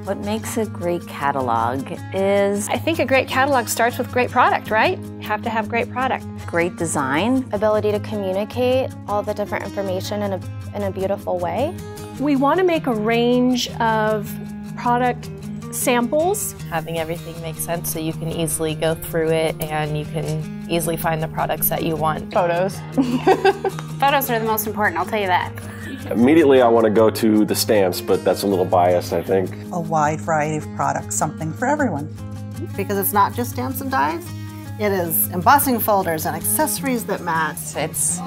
What makes a great catalog is, I think a great catalog starts with great product, right? You have to have great product. great design, ability to communicate all the different information in a beautiful way. We want to make a range of product samples. Having everything make sense so you can easily go through it and you can easily find the products that you want. Photos. Photos are the most important, I'll tell you that. Immediately I want to go to the stamps, but that's a little biased, I think. A wide variety of products, something for everyone. Because it's not just stamps and dies, it is embossing folders and accessories that match. It's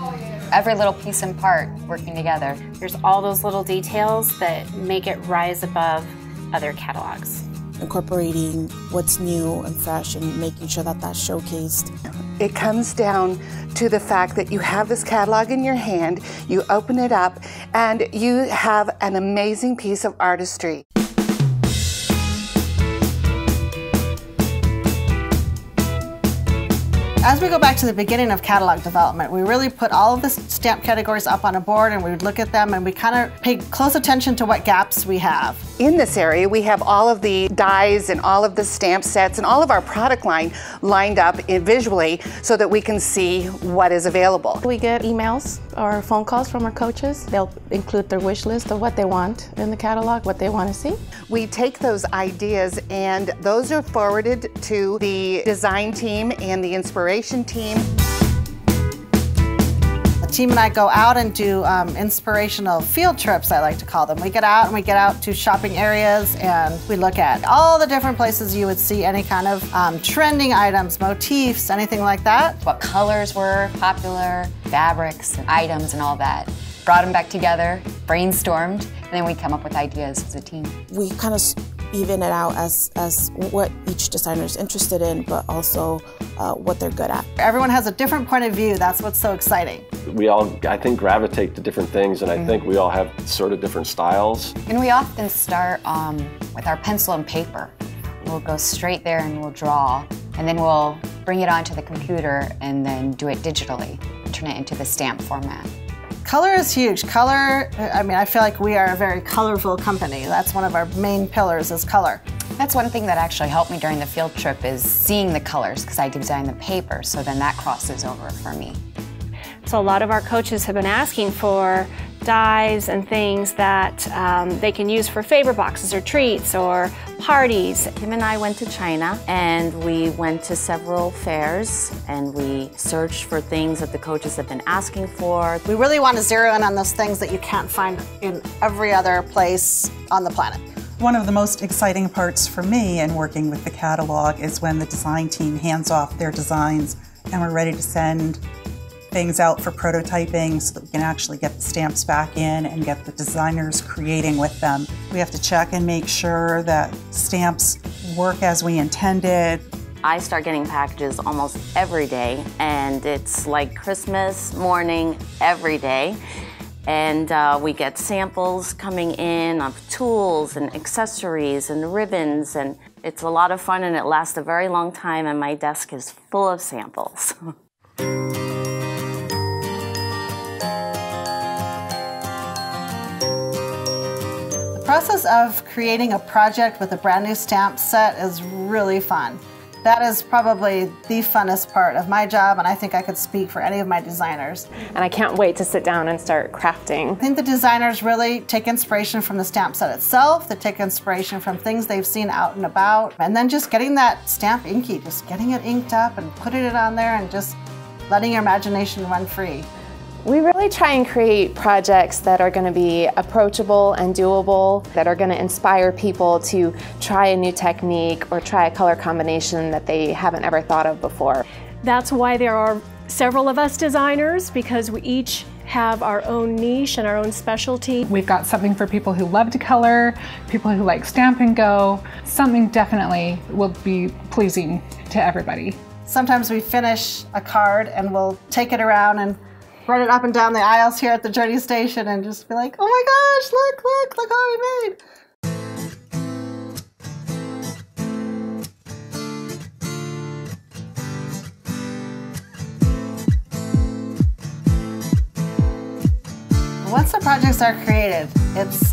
every little piece and part working together. There's all those little details that make it rise above other catalogs. Incorporating what's new and fresh and making sure that that's showcased. It comes down to the fact that you have this catalog in your hand, you open it up, and you have an amazing piece of artistry. As we go back to the beginning of catalog development, we really put all of the stamp categories up on a board and we would look at them and we kind of pay close attention to what gaps we have. In this area, we have all of the dies and all of the stamp sets and all of our product line lined up visually so that we can see what is available. We get emails or phone calls from our coaches. They'll include their wish list of what they want in the catalog, what they want to see. We take those ideas and those are forwarded to the design team and the inspiration team. The team and I go out and do inspirational field trips, I like to call them. We get out and we get out to shopping areas and we look at all the different places you would see any kind of trending items, motifs, anything like that. What colors were popular, fabrics and items and all that. Brought them back together, brainstormed, and then we come up with ideas as a team. We kind of even it out as what each designer is interested in, but also what they're good at. Everyone has a different point of view. That's what's so exciting. We all, I think, gravitate to different things, and I think we all have sort of different styles. And we often start with our pencil and paper. We'll go straight there and we'll draw, and then we'll bring it onto the computer and then do it digitally, turn it into the stamp format. Color is huge. Color, I mean, I feel like we are a very colorful company. That's one of our main pillars is color. That's one thing that actually helped me during the field trip is seeing the colors because I design the paper, so then that crosses over for me. So a lot of our coaches have been asking for dies and things that they can use for favor boxes or treats or parties. Kim and I went to China and we went to several fairs and we searched for things that the coaches have been asking for. We really want to zero in on those things that you can't find in every other place on the planet. One of the most exciting parts for me in working with the catalog is when the design team hands off their designs and we're ready to send things out for prototyping so that we can actually get the stamps back in and get the designers creating with them. We have to check and make sure that stamps work as we intended. I start getting packages almost every day, and it's like Christmas morning every day. And we get samples coming in of tools and accessories and ribbons, and it's a lot of fun and it lasts a very long time, and my desk is full of samples. The process of creating a project with a brand new stamp set is really fun. That is probably the funnest part of my job, and I think I could speak for any of my designers. And I can't wait to sit down and start crafting. I think the designers really take inspiration from the stamp set itself, they take inspiration from things they've seen out and about, and then just getting that stamp inky, just getting it inked up and putting it on there and just letting your imagination run free. We really try and create projects that are going to be approachable and doable, that are going to inspire people to try a new technique or try a color combination that they haven't ever thought of before. That's why there are several of us designers, because we each have our own niche and our own specialty. We've got something for people who love to color, people who like stamp and go. Something definitely will be pleasing to everybody. Sometimes we finish a card and we'll take it around and run it up and down the aisles here at the Journey Station and just be like, oh my gosh, look how we made. Once the projects are created, it's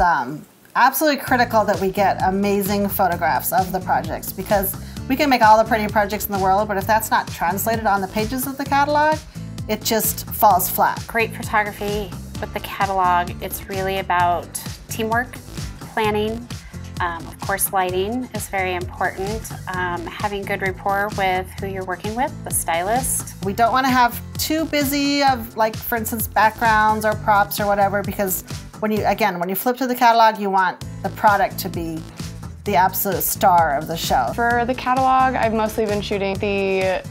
absolutely critical that we get amazing photographs of the projects, because we can make all the pretty projects in the world, but if that's not translated on the pages of the catalog, it just falls flat. Great photography with the catalog. It's really about teamwork, planning. Of course, lighting is very important. Having good rapport with who you're working with, the stylist. We don't want to have too busy of, like, for instance, backgrounds or props or whatever, because when you flip to the catalog, you want the product to be the absolute star of the show. For the catalog, I've mostly been shooting the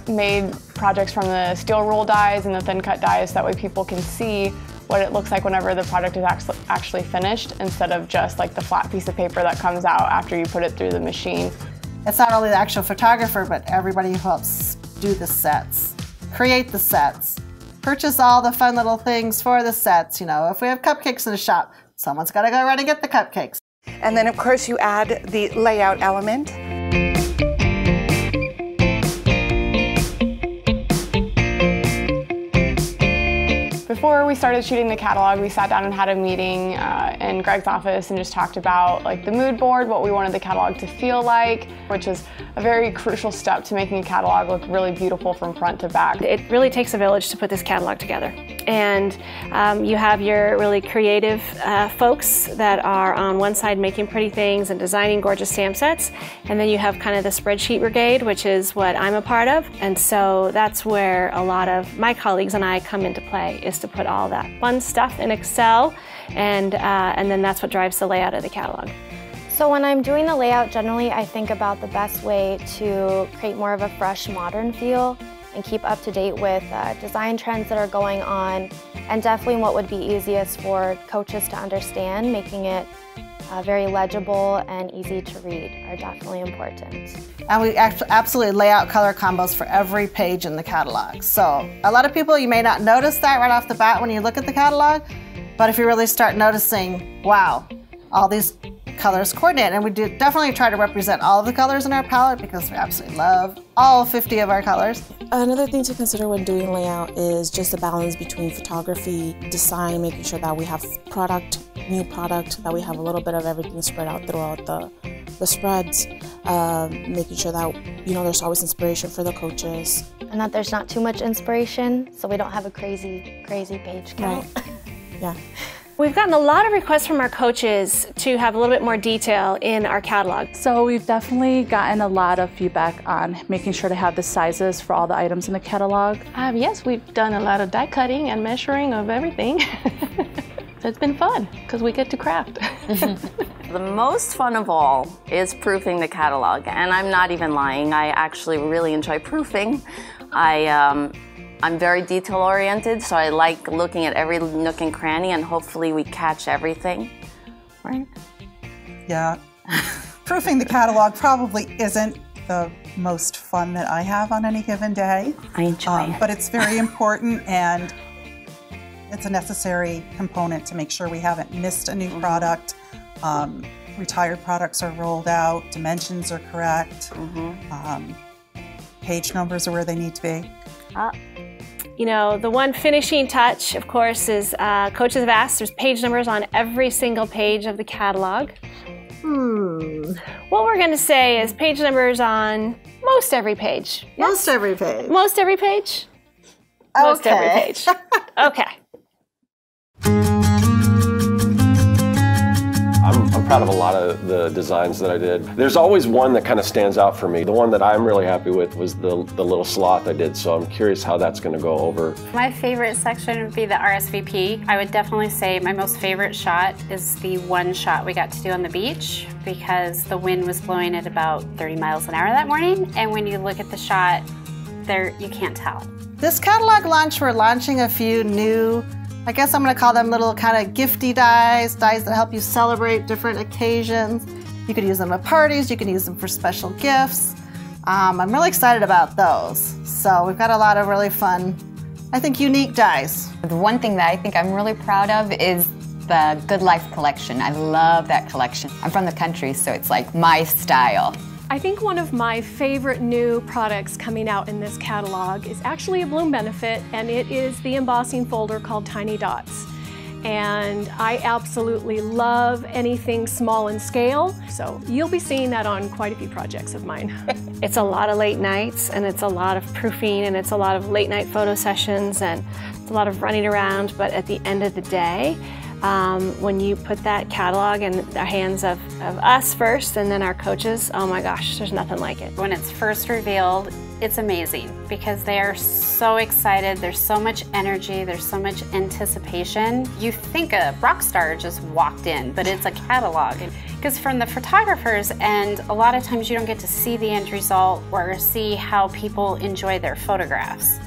made projects from the steel roll dies and the thin cut dies, that way people can see what it looks like whenever the product is actually finished, instead of just like the flat piece of paper that comes out after you put it through the machine. It's not only the actual photographer, but everybody who helps do the sets, create the sets, purchase all the fun little things for the sets. You know, if we have cupcakes in the shop, someone's got to go run and get the cupcakes. And then of course you add the layout element. Before we started shooting the catalog, we sat down and had a meeting in Greg's office and just talked about like the mood board, what we wanted the catalog to feel like, which is a very crucial step to making a catalog look really beautiful from front to back. It really takes a village to put this catalog together. And you have your really creative folks that are on one side making pretty things and designing gorgeous stamp sets, and then you have kind of the spreadsheet brigade, which is what I'm a part of. And so that's where a lot of my colleagues and I come into play, is to put all that fun stuff in Excel, and then that's what drives the layout of the catalog. So when I'm doing the layout, generally I think about the best way to create more of a fresh, modern feel and keep up to date with design trends that are going on, and definitely what would be easiest for coaches to understand, making it very legible and easy to read are definitely important. And we absolutely lay out color combos for every page in the catalog. So a lot of people, you may not notice that right off the bat when you look at the catalog, but if you really start noticing, wow, all these colors coordinate, and we do definitely try to represent all of the colors in our palette, because we absolutely love all 50 of our colors. Another thing to consider when doing layout is just the balance between photography, design, making sure that we have product, new product, that we have a little bit of everything spread out throughout the spreads, making sure that, you know, there's always inspiration for the coaches. And that there's not too much inspiration, so we don't have a crazy page count. Right. Yeah. We've gotten a lot of requests from our coaches to have a little bit more detail in our catalog. So we've definitely gotten a lot of feedback on making sure to have the sizes for all the items in the catalog. Yes, we've done a lot of die cutting and measuring of everything. So it's been fun, because we get to craft. The most fun of all is proofing the catalog, and I'm not even lying. I actually really enjoy proofing. I'm very detail-oriented, so I like looking at every nook and cranny, and hopefully we catch everything, right? Yeah. Proofing the catalog probably isn't the most fun that I have on any given day. I enjoy it. But it's very important, and it's a necessary component to make sure we haven't missed a new product. Retired products are rolled out, dimensions are correct, page numbers are where they need to be. You know, the one finishing touch, of course, is coaches have asked, there's page numbers on every single page of the catalog. What we're going to say is page numbers on most every page. Yes? Most every page. Most every page? Okay. Most every page. Okay. I'm proud of a lot of the designs that I did. There's always one that kind of stands out for me. The one that I'm really happy with was the little sloth I did, so I'm curious how that's going to go over. My favorite section would be the RSVP. I would definitely say my most favorite shot is the one shot we got to do on the beach, because the wind was blowing at about 30 miles an hour that morning, and when you look at the shot, there you can't tell. This catalog launch, we're launching a few new, I guess I'm going to call them little kind of gifty dies that help you celebrate different occasions. You could use them at parties, you can use them for special gifts. I'm really excited about those. So we've got a lot of really fun, I think, unique dies. The one thing that I think I'm really proud of is the Good Life collection. I love that collection. I'm from the country, so it's like my style. I think one of my favorite new products coming out in this catalog is actually a Bloom benefit, and it is the embossing folder called Tiny Dots. and I absolutely love anything small in scale. So you'll be seeing that on quite a few projects of mine. It's a lot of late nights, and it's a lot of proofing, and it's a lot of late night photo sessions, and it's a lot of running around, but at the end of the day, when you put that catalog in the hands of us first and then our coaches, oh my gosh, there's nothing like it. When it's first revealed, it's amazing because they are so excited, there's so much energy, there's so much anticipation. You think a rock star just walked in, but it's a catalog. Because from the photographers, and a lot of times you don't get to see the end result or see how people enjoy their photographs.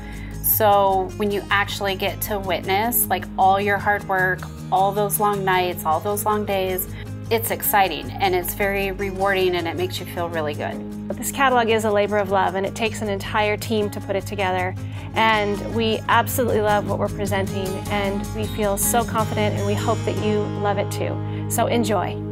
So when you actually get to witness like all your hard work, all those long nights, all those long days, it's exciting and it's very rewarding and it makes you feel really good. But this catalog is a labor of love, and it takes an entire team to put it together. And we absolutely love what we're presenting, and we feel so confident, and we hope that you love it too. So enjoy.